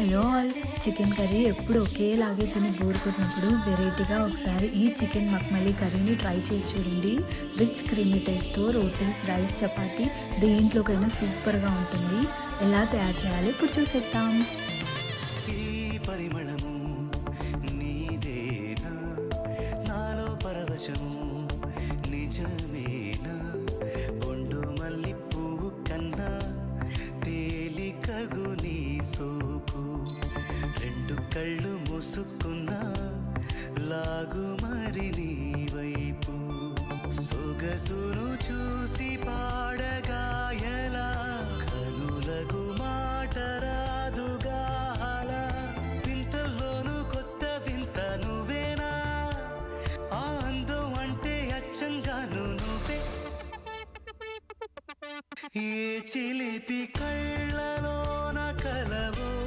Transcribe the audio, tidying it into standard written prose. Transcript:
Hello all. Chicken curry ఎప్పుడు ఒకేలాగే తిని bore కొట్టినప్పుడు వెరైటీగా ఒకసారి ఈ చికెన్ మక్మలీ కర్రీని ట్రై చేసి చూడండి. రిచ్ క్రీమీ టేస్ట్తో రోటీస్, రైస్, చపాతీ దేంట్లోకైనా సూపర్గా ఉంటుంది. ఎలా తయారు చేయాలో ఇప్పుడు చూసేద్దాం. ఈ పరిమళము నీదేనా, నాలో పరవశము నిజమేనా, బొండు మల్లి పువ్వు కన్నా తేలికగు నీ సోకు, రెండు కళ్ళు మూసుకున్నా లాగు మరి నీ వైపు, సొగసును చూసి పాడగాయలా కనులకు మాట రాదుగా అలా, వింతల్లోనూ కొత్త వింత నువ్వేనా, ఆ అందం అంటే అచ్చంగాను నువ్వే, ఏ చిలిపి కళ్ళలోన కలవ